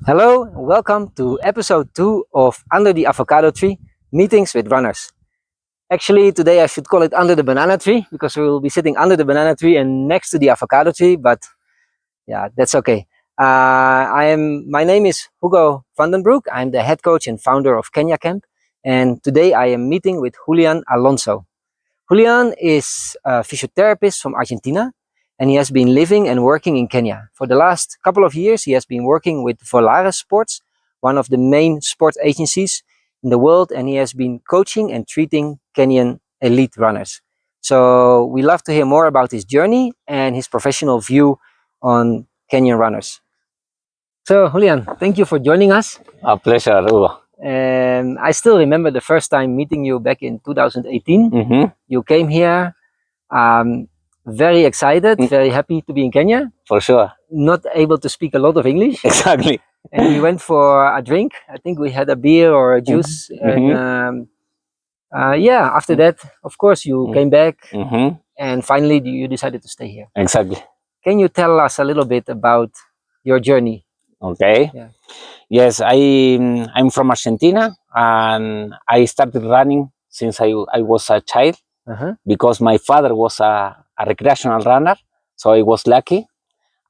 Hello, and welcome to episode 2 of Under the Avocado Tree, Meetings with Runners. Actually, today I should call it Under the Banana Tree because we will be sitting under the banana tree and next to the avocado tree, but yeah, that's okay. My name is Hugo Vandenberg. I'm the head coach and founder of Kenya Camp, and today I am meeting with Julian Alonso. Julian is a physiotherapist from Argentina, and he has been living and working in Kenya. For the last couple of years, he has been working with Volaris Sports, one of the main sports agencies in the world, and he has been coaching and treating Kenyan elite runners. So we love to hear more about his journey and his professional view on Kenyan runners. So Julian, thank you for joining us. A pleasure, Hugo. And I still remember the first time meeting you back in 2018. You came here very excited, very happy to be in Kenya. For sure. Not able to speak a lot of English. Exactly. And we went for a drink. I think we had a beer or a juice. And after that, of course, you came back. And finally, you decided to stay here. Exactly. Can you tell us a little bit about your journey? Okay. Yeah. Yes, I'm from Argentina, and I started running since I was a child because my father was a recreational runner, so I was lucky,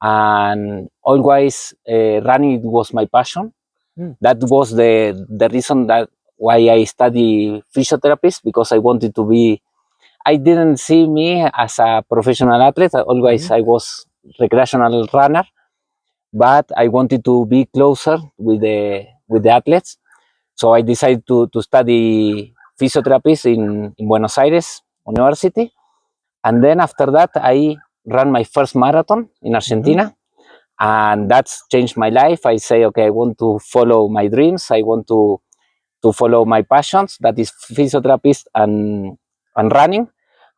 and always running was my passion. That was the reason that why I study physiotherapist, because I wanted to be. I didn't see me as a professional athlete. Always I was recreational runner, but I wanted to be closer with the athletes. So I decided to study physiotherapist in Buenos Aires University. And then after that, I ran my first marathon in Argentina. And that's changed my life. I say, okay, I want to follow my dreams. I want to follow my passions, that is physiotherapist and running.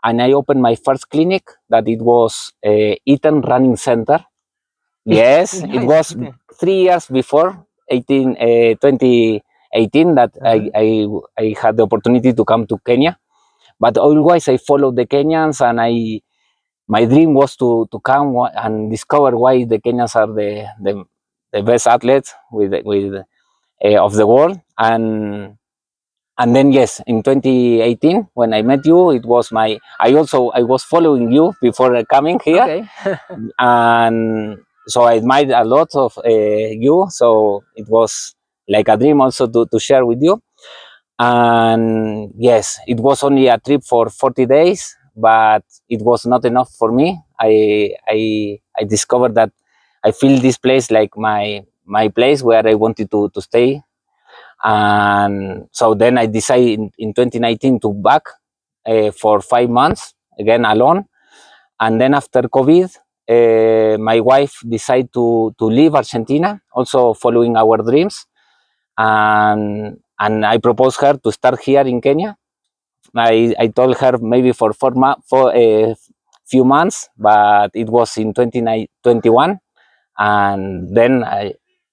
And I opened my first clinic, that it was Iten Running Center. Yes, Nice. it was 3 years before 2018 that I had the opportunity to come to Kenya. But always I followed the Kenyans, and my dream was to come and discover why the Kenyans are the best athletes of the world. And then yes, in 2018 when I met you, it was I was following you before coming here. Okay. And so I admired a lot of you. So it was like a dream also to share with you. And yes, it was only a trip for 40 days, but it was not enough for me. I discovered that I feel this place like my place where I wanted to stay. And so then I decided in 2019 to back for 5 months again alone. And then after COVID, my wife decided to leave Argentina, also following our dreams. And I proposed her to start here in Kenya. I told her maybe for a few months, but it was in 2021. And then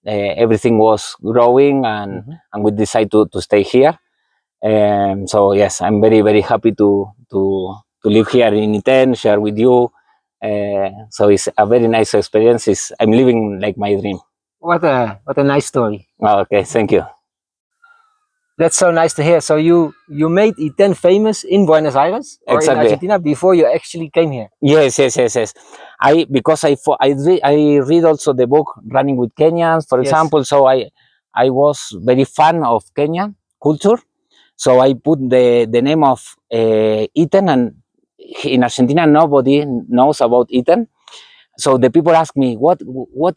everything was growing, and we decided to stay here. So yes, I'm very, very happy to live here in Iten, share with you. So it's a very nice experience. I'm living like my dream. What a nice story. Okay, thank you. That's so nice to hear. So you made Iten famous in Buenos Aires or in Argentina before you actually came here. Yes. Because I read also the book Running with Kenyans, for example. So I was very fan of Kenyan culture. So I put the name of Iten, and in Argentina nobody knows about Iten. So the people ask me, what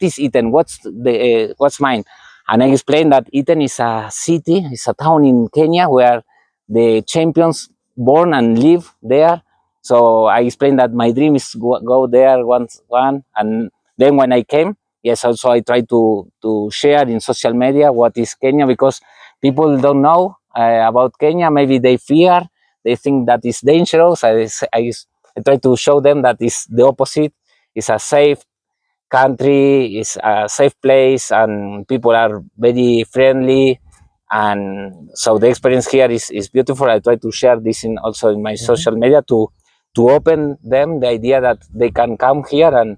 is Iten? What's mine? And I explained that Iten is a city, it's a town in Kenya where the champions born and live there. So I explained that my dream is go there one. And then when I came, yes, also I try to share in social media what is Kenya, because people don't know about Kenya. Maybe they fear, they think that it's dangerous. I try to show them that it's the opposite. It's a safe country, is a safe place, and people are very friendly. And so the experience here is beautiful. I try to share this also in my social media to open them the idea that they can come here and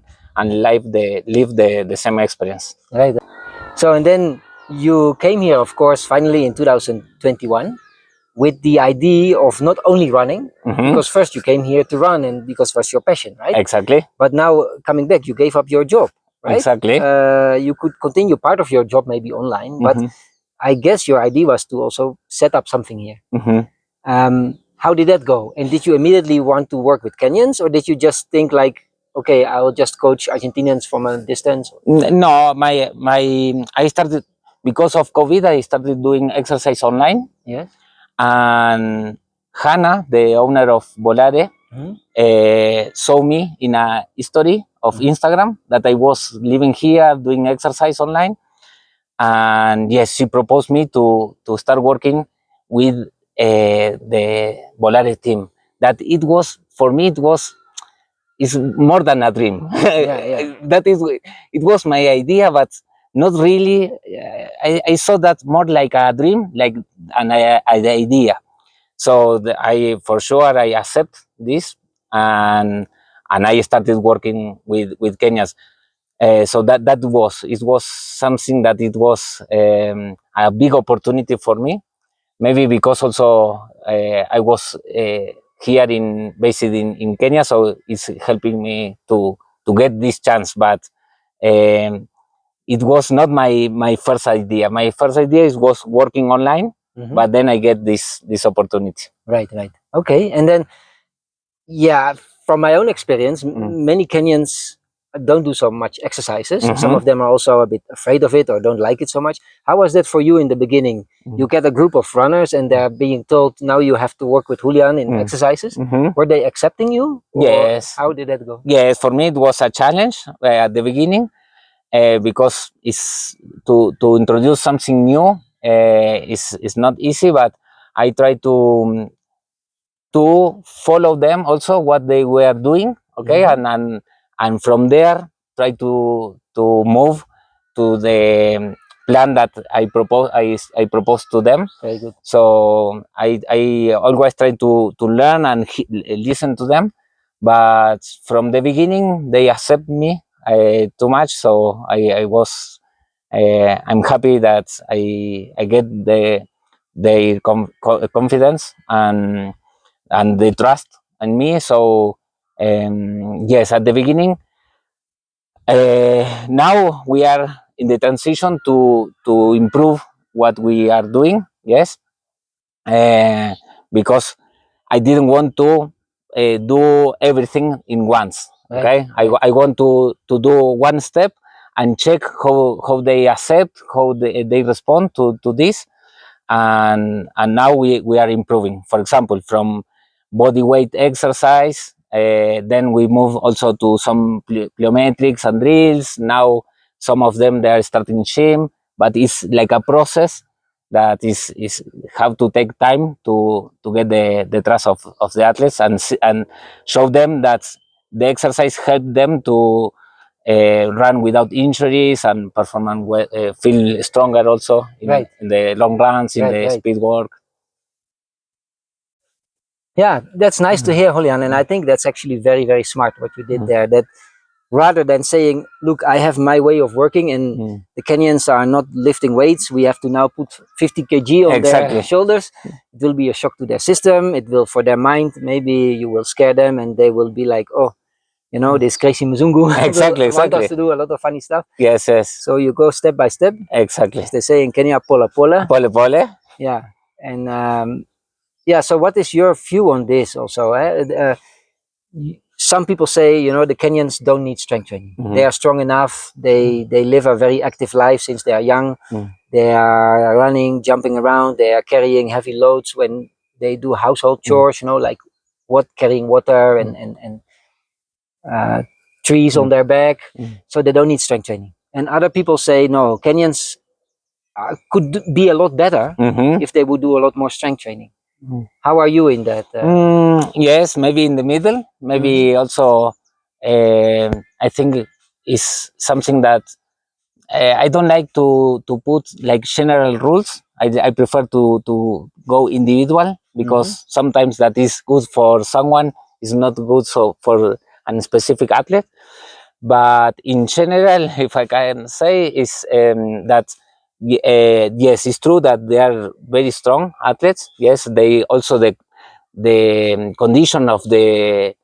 live the same experience. Right. So, and then you came here, of course, finally in 2021 with the idea of not only running, because first you came here to run and because it was your passion, right? Exactly. But now coming back, you gave up your job, right? Exactly. You could continue part of your job maybe online, but I guess your idea was to also set up something here. How did that go? And did you immediately want to work with Kenyans, or did you just think like, okay, I'll just coach Argentinians from a distance? No, I started because of COVID. I started doing exercise online, Yes. and Hannah, the owner of Volare, saw me in a story of Instagram that I was living here doing exercise online, and yes, she proposed me to start working with the Volare team. That it was for me, it was is more than a dream. That is, it was my idea, but not really. I saw that more like a dream, like an idea. So I, for sure, I accept this, and I started working with Kenyans. So that was, it was something that it was a big opportunity for me. Maybe because also I was here based in Kenya, so it's helping me to get this chance. But it was not my first idea. My first idea was working online, but then I get this opportunity. Right. Okay, and then yeah, from my own experience, many Kenyans don't do so much exercises. Some of them are also a bit afraid of it or don't like it so much. How was that for you in the beginning? You get a group of runners and they're being told now you have to work with Julian in exercises. Were they accepting you? Yes. How did that go? Yes, for me it was a challenge at the beginning because it's to introduce something new is not easy, but I try to follow them also what they were doing, okay, and from there try to move to the plan that I proposed to them. Very good. So I always try to learn and listen to them, but from the beginning they accept me too much. So I was I'm happy that I get their confidence and the trust in me. So yes, at the beginning, now we are in the transition to improve what we are doing. Yes, because I didn't want to do everything in once. Okay, I want to do one step and check how they accept, how they respond to this, and now we are improving. For example, from body weight exercise, then we move also to some plyometrics and drills. Now some of them they are starting gym, but it's like a process that is have to take time to get the trust of the athletes and show them that the exercise help them to run without injuries and feel stronger also in the long runs, in the speed work. Yeah, that's nice to hear, Julian, and I think that's actually very, very smart what you did there. That rather than saying, look, I have my way of working and the Kenyans are not lifting weights, we have to now put 50 kg on their shoulders, it will be a shock to their system. It will, for their mind, maybe you will scare them and they will be like, oh, you know, this crazy Mzungu want us to do a lot of funny stuff. Yes. So you go step by step. Exactly. As they say in Kenya, pola pola. Pole pole. Yeah. And yeah, so what is your view on this also? Some people say, you know, the Kenyans don't need strength training. They are strong enough. They live a very active life since they are young. They are running, jumping around. They are carrying heavy loads when they do household chores, you know, like carrying water and trees on their back. So they don't need strength training. And other people say, no, Kenyans could be a lot better if they would do a lot more strength training. How are you in that? Yes, maybe in the middle. Maybe also, I think is something that I don't like to put like general rules. I prefer to go individual because sometimes that is good for someone is not good so for a specific athlete. But in general, if I can say, is that yes, it's true that they are very strong athletes. Yes, they also the condition of the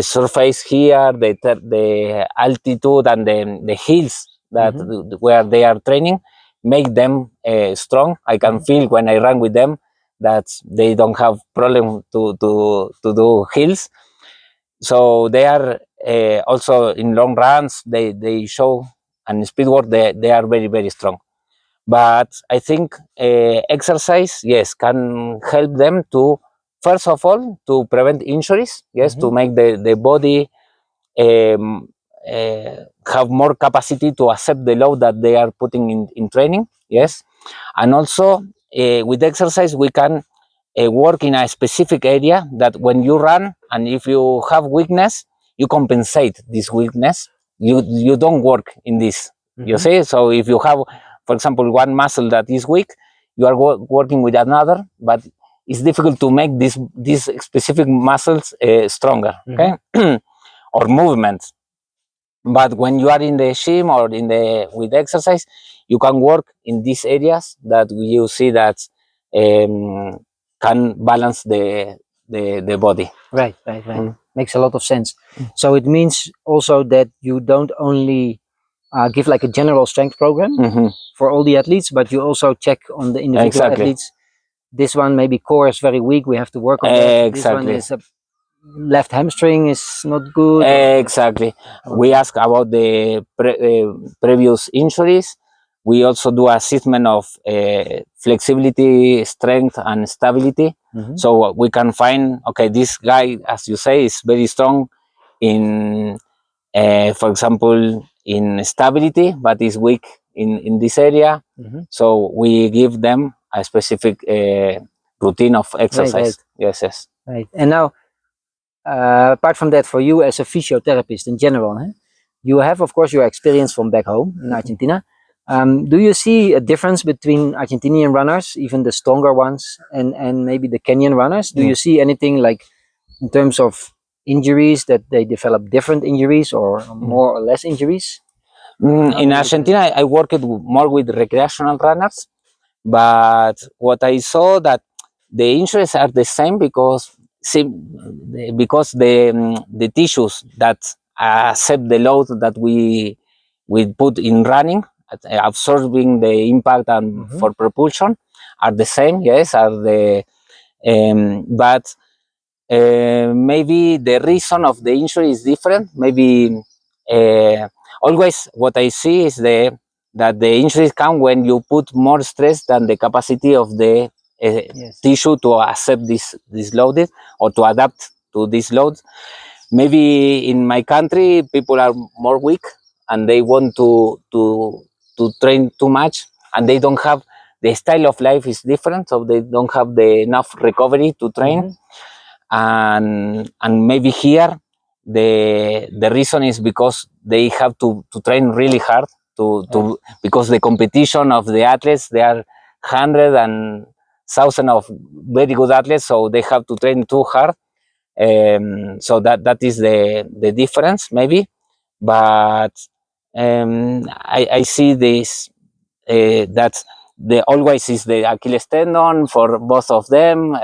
surface here, the altitude and the hills that where they are training make them strong. I can feel when I run with them that they don't have problem to do hills. So they are also in long runs. They show and speed work. They are very strong. But I think exercise, yes, can help them to first of all to prevent injuries. Yes, to make the body um, have more capacity to accept the load that they are putting in training. Yes, and also with exercise we can work in a specific area that when you run and if you have weakness, you compensate this weakness. You don't work in this. You see, so if you have, for example, one muscle that is weak, you are working with another, but it's difficult to make these specific muscles stronger. Okay. Or movements. But when you are in the gym or in the with exercise, you can work in these areas that you see that can balance the body. Right. Makes a lot of sense. So it means also that you don't only give like a general strength program for all the athletes, but you also check on the individual athletes. This one maybe core is very weak, we have to work on that. This one is left hamstring is not good. Exactly. We ask about the previous injuries. We also do assessment of flexibility, strength, and stability. So we can find, okay, this guy, as you say, is very strong in, for example, in stability, but is weak in this area. So we give them a specific routine of exercise. Yes. Right. And now, apart from that, for you as a physiotherapist in general, you have, of course, your experience from back home in Argentina. Do you see a difference between Argentinian runners, even the stronger ones, and maybe the Kenyan runners? Do you see anything like in terms of injuries that they develop different injuries or more or less injuries? In Argentina, I worked more with recreational runners, but what I saw that the injuries are the same because the tissues that accept the load that we put in running, absorbing the impact and for propulsion, are the same. Yes, are the but maybe the reason of the injury is different. Maybe always what I see is that the injuries come when you put more stress than the capacity of the tissue to accept this loaded or to adapt to this load. Maybe in my country people are more weak and they want to train too much and they don't have the style of life is different, so they don't have the enough recovery to train. And maybe here the reason is because they have to train really hard to because the competition of the athletes, they are hundred and thousand of very good athletes, so they have to train too hard. So that is the difference maybe. But I see this that the always is the Achilles tendon for both of them,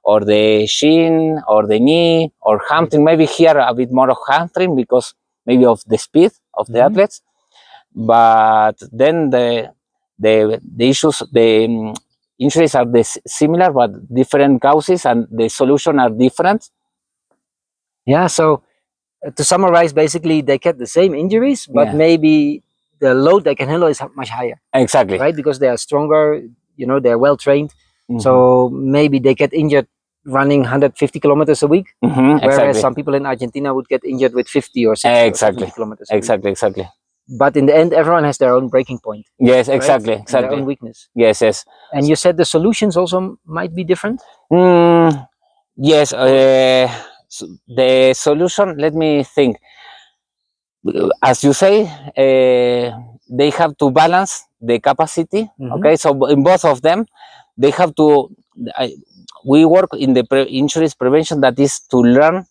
or the shin, or the knee, or hamstring. Maybe here a bit more of hamstring because maybe of the speed of the athletes. But then the issues, the injuries are similar but different causes, and the solution are different. Yeah. So to summarize, basically they get the same injuries, but maybe the load they can handle is much higher. Exactly. Right, because they are stronger. They're well trained. So maybe they get injured running 150 kilometers a week, whereas some people in Argentina would get injured with 50 or 60 or 70 kilometers a week. Exactly. But in the end, everyone has their own breaking point. Yes, right? exactly. And their own weakness. Yes. And you said the solutions also might be different. Yes. The solution, let me think. As you say, they have to balance the capacity. Okay, so in both of them, they have to. We work in the injuries prevention, that is to learn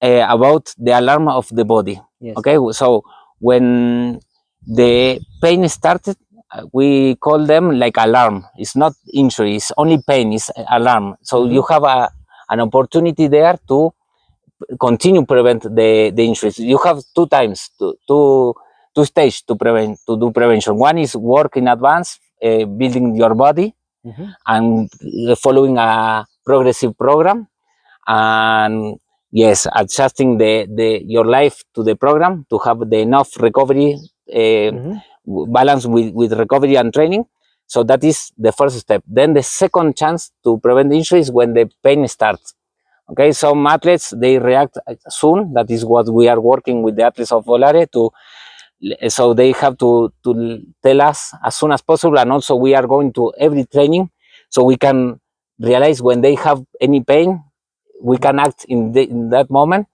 about the alarm of the body. Yes. Okay, so when the pain started, we call them like alarm. It's not injury, it's only pain, it's alarm. So you have an opportunity there to continue prevent the injuries. You have two times, two stages to do prevention. One is work in advance, building your body, and following a progressive program, and yes, adjusting your life to the program to have the enough recovery balance with recovery and training. So that is the first step. Then the second chance to prevent injuries when the pain starts. Okay, some athletes they react soon. That is what we are working with the athletes of Volare to. So they have to tell us as soon as possible, and also we are going to every training so we can realize when they have any pain, we can act in that moment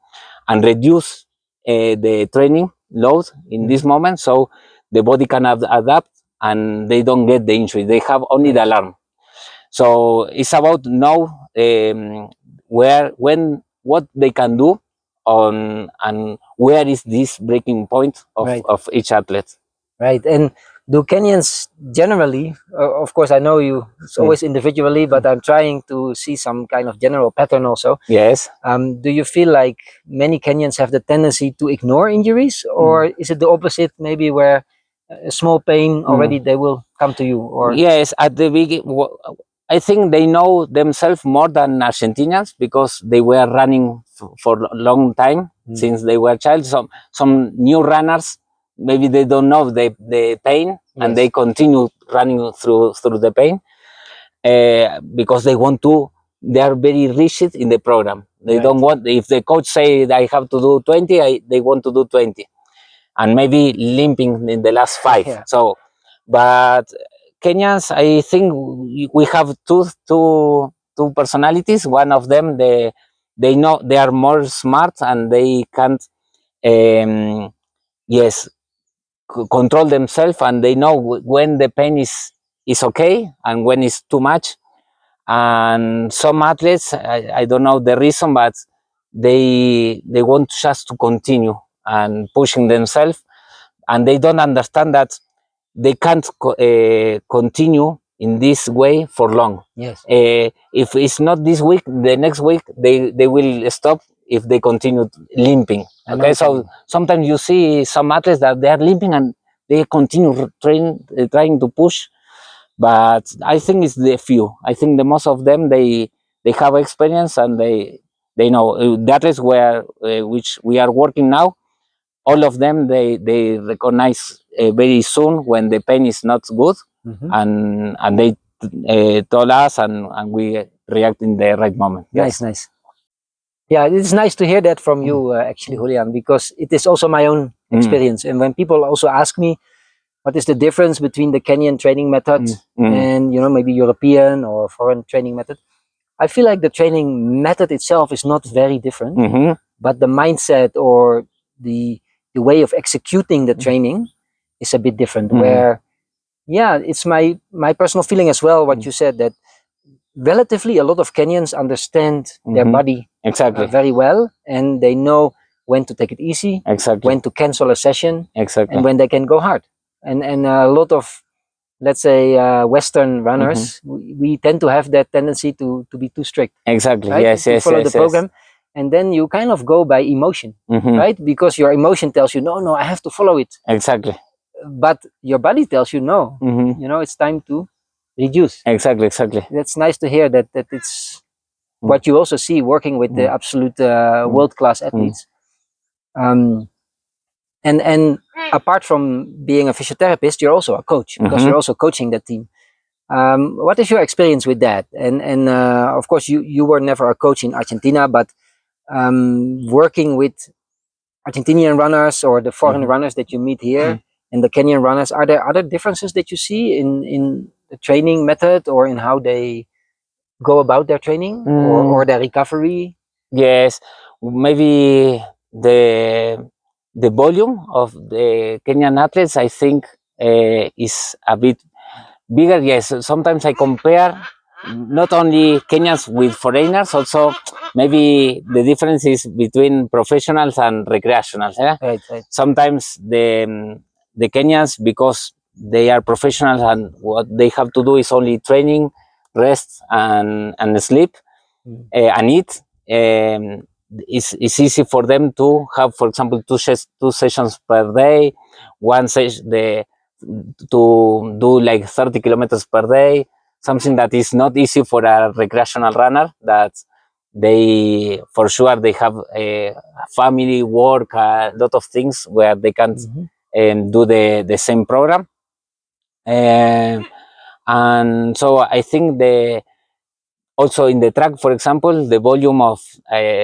and reduce the training load in this moment, so the body can adapt and they don't get the injury. They have only the alarm. So it's about know where, when, what they can do on, and where is this breaking point of each athlete. Right. And do Kenyans generally, of course, I know you, it's always individually, but I'm trying to see some kind of general pattern also. Yes. Do you feel like many Kenyans have the tendency to ignore injuries, or is it the opposite, maybe where a small pain already they will come to you? Or yes, at the beginning, I think they know themselves more than Argentinians because they were running for a long time since they were child. Some new runners, maybe they don't know the pain and they continue running through the pain because they want to. They are very rigid in the program. They don't want, if the coach say I have to do 20, they want to do 20, and maybe limping in the last 5. So, but Kenyans, I think we have two personalities. One of them, they know they are more smart and they can't, yes, control themselves, and they know when the pain is okay and when it's too much. And some athletes, I don't know the reason, but they want just to continue and pushing themselves, and they don't understand that they can't continue in this way for long. yes, If it's not this week, the next week they will stop if they continue limping. Okay, so sometimes you see some athletes that they are limping and they continue trying to push, but I think it's the few. I think the most of them they have experience and they know the athletes where which we are working now. All of them they recognize very soon when the pain is not good, and they told us, and we react in the right moment. Yes. nice. Yeah, it's nice to hear that from you, actually, Julian, because it is also my own experience. And when people also ask me, what is the difference between the Kenyan training method and, you know, maybe European or foreign training method, I feel like the training method itself is not very different, but the mindset or the way of executing the training is a bit different. Where, yeah, it's my personal feeling as well. What you said, that relatively a lot of Kenyans understand their body very well, and they know when to take it easy, when to cancel a session, and when they can go hard. And a lot of, let's say, Western runners, we tend to have that tendency to be too strict. Exactly. Right? Yes. To Yes. follow Yes. the program, and then you kind of go by emotion, right? Because your emotion tells you, no, I have to follow it. Exactly. But your body tells you, no, you know, it's time to reduce. Exactly. That's nice to hear that it's what you also see working with the absolute world-class athletes. And apart from being a physiotherapist, you're also a coach, because you're also coaching the team. What is your experience with that? And of course, you were never a coach in Argentina, but working with Argentinian runners or the foreign runners that you meet here and the Kenyan runners, are there other differences that you see in the training method or in how they go about their training or their recovery? Yes, maybe the volume of the Kenyan athletes, I think, is a bit bigger. Yes, sometimes I compare not only Kenyans with foreigners, also maybe the difference is between professionals and recreationals. Yeah? Right, right. Sometimes the Kenyans, because they are professionals and what they have to do is only training, rest, and sleep and eat. It's easy for them to have, for example, two sessions per day, one session to do like 30 kilometers per day, something that is not easy for a recreational runner. That they, for sure, they have a family, work, a lot of things where they can't do the same program. And so I think also in the track, for example, the volume of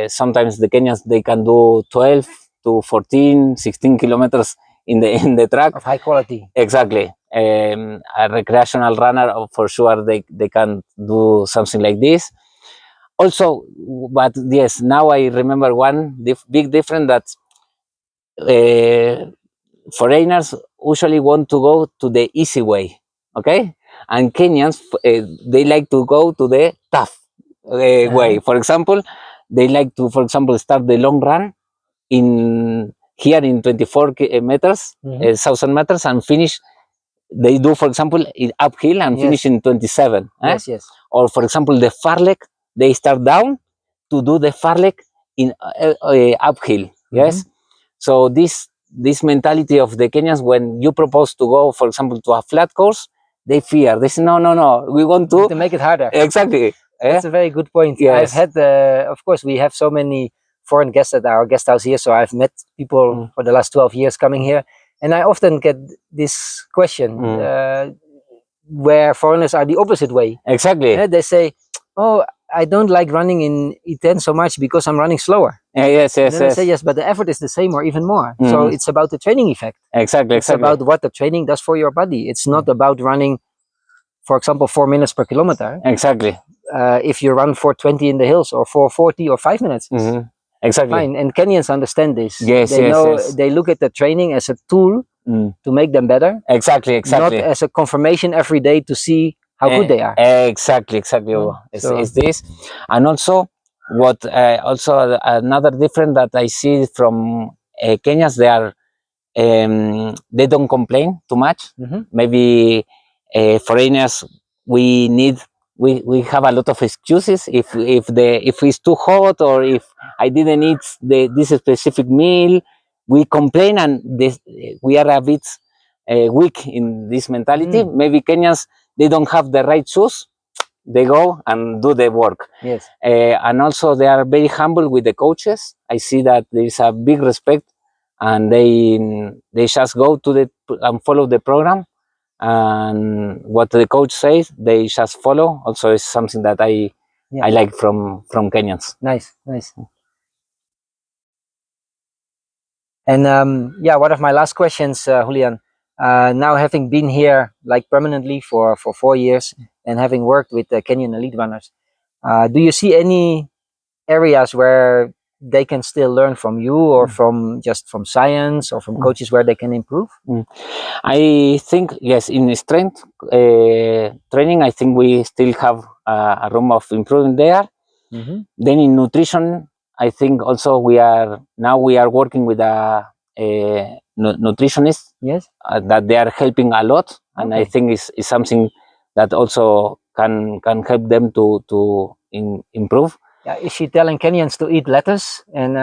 sometimes the Kenyans, they can do 12 to 14, 16 kilometers in the track. Of high quality. Exactly. A recreational runner, for sure, they can do something like this. Also, but yes, now I remember one big difference that foreigners usually want to go to the easy way, okay? And Kenyans, they like to go to the tough way. For example, they like to, for example, start the long run in here in 24 meters, 1,000 meters, and finish. They do, for example, in uphill and finish in 27. Yes, yes. Or, for example, the far leg, they start down to do the far leg in uphill. Yes. So this mentality of the Kenyans, when you propose to go, for example, to a flat course, they fear. They say, no, we want to make it harder. Exactly. That's a very good point. Yes. I've had, of course, we have so many foreign guests at our guest house here. So I've met people for the last 12 years coming here. And I often get this question where foreigners are the opposite way. Exactly. They say, oh, I don't like running in Iten so much because I'm running slower. Yes. And then I say, yes, but the effort is the same or even more. So it's about the training effect. Exactly. It's about what the training does for your body. It's not about running, for example, 4 minutes per kilometer. Exactly. If you run 4:20 in the hills or 4:40 or 5 minutes. Exactly. Fine. And Kenyans understand this. Yes, they know. They look at the training as a tool to make them better. Exactly. Not as a confirmation every day to see how good they are. Exactly. It's this. And also what also another difference that I see from Kenyans, they are they don't complain too much. Maybe foreigners, we have a lot of excuses if it's too hot, or if I didn't eat this specific meal, we complain, and we are a bit weak in this mentality. Maybe Kenyans, they don't have the right shoes, they go and do the work. Yes. And also they are very humble with the coaches. I see that there is a big respect, and they just go to and follow the program, and what the coach says they just follow. Also is something that I like from Kenyans. Nice. And one of my last questions, Julian, now having been here like permanently for 4 years and having worked with Kenyan elite runners, do you see any areas where they can still learn from you, or from science, or from coaches where they can improve? I think yes, in strength training, I think we still have a room of improvement there. Then in nutrition, I think also we are working with a nutritionist. Yes. That they are helping a lot, and I think is something that also can help them to improve. Yeah, is she telling Kenyans to eat lettuce and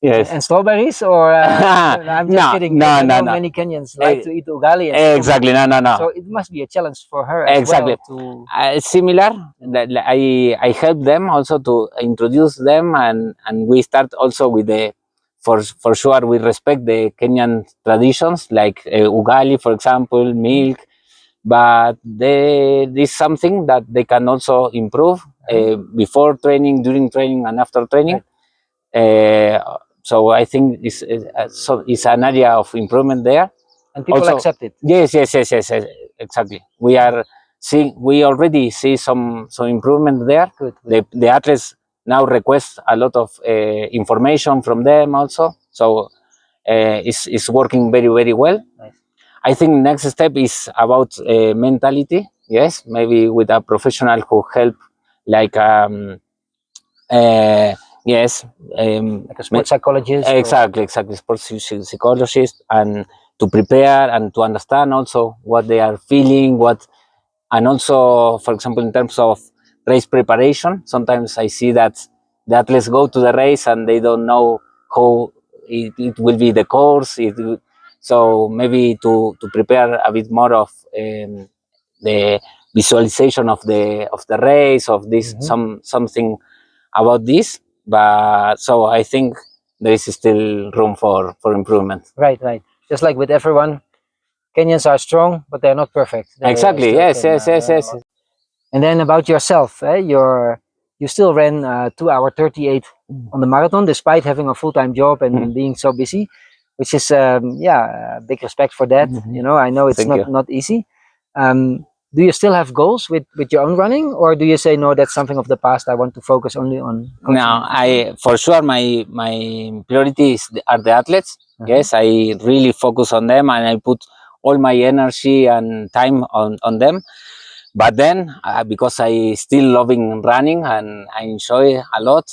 Yes. and strawberries, or I'm just kidding. No, I know no. many Kenyans like to eat ugali. And exactly. No. So it must be a challenge for her as Exactly. well. Similar. I help them also to introduce them, and we start also with the. For sure, we respect the Kenyan traditions, like ugali, for example, milk. But this is something that they can also improve before training, during training, and after training. So I think it's an area of improvement there. And people also, accept it. Yes, exactly. We already see some improvement there. Good. The athletes now request a lot of information from them also. So it's working very, very well. Nice. I think next step is about mentality. yes, maybe with a professional who help, like yes, Like a sports psychologist? exactly, sports psychologist, and to prepare and to understand also what they are feeling, and also, for example, in terms of race preparation, sometimes I see that the athletes go to the race and they don't know how it will be the course. So maybe to prepare a bit more of the visualization of the race, of this, something about this. But so I think there is still room for improvement. Right. Just like with everyone, Kenyans are strong, but they're not perfect. They Exactly. still Yes. can Yes. learn Yes. a Yes. lot. And then about yourself, you still ran 2 hour 38 on the marathon despite having a full-time job and being so busy, which is big respect for that. You know, I know it's Thank you. not easy. Do you still have goals with your own running, or do you say no, that's something of the past? I want to focus only on coaching. Now, I for sure my priorities are the athletes. Yes, I really focus on them, and I put all my energy and time on them. But then, because I still loving running and I enjoy a lot,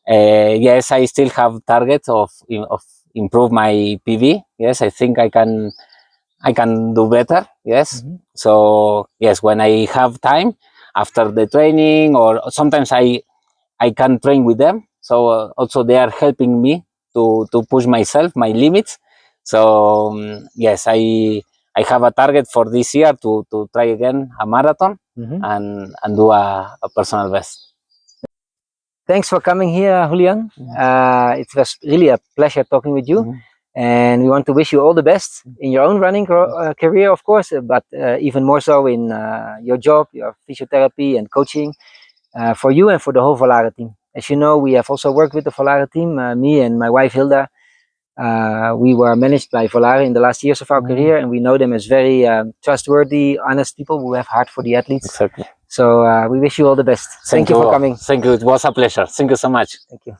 yes, I still have targets of improve my PV. Yes, I think I can do better. Yes. So yes, when I have time after the training, or sometimes I can train with them. So also they are helping me to push myself, my limits. So yes, I have a target for this year to try again a marathon and do a personal best. Thanks for coming here, Julian. It was really a pleasure talking with you. And we want to wish you all the best in your own running career, of course, but even more so in your job, your physiotherapy and coaching for you and for the whole Volare team. As you know, we have also worked with the Volare team, me and my wife Hilda. We were managed by Volare in the last years of our career, and we know them as very trustworthy, honest people who have heart for the athletes. Exactly. So we wish you all the best. Thank you for coming. Thank you. It was a pleasure. Thank you so much. Thank you.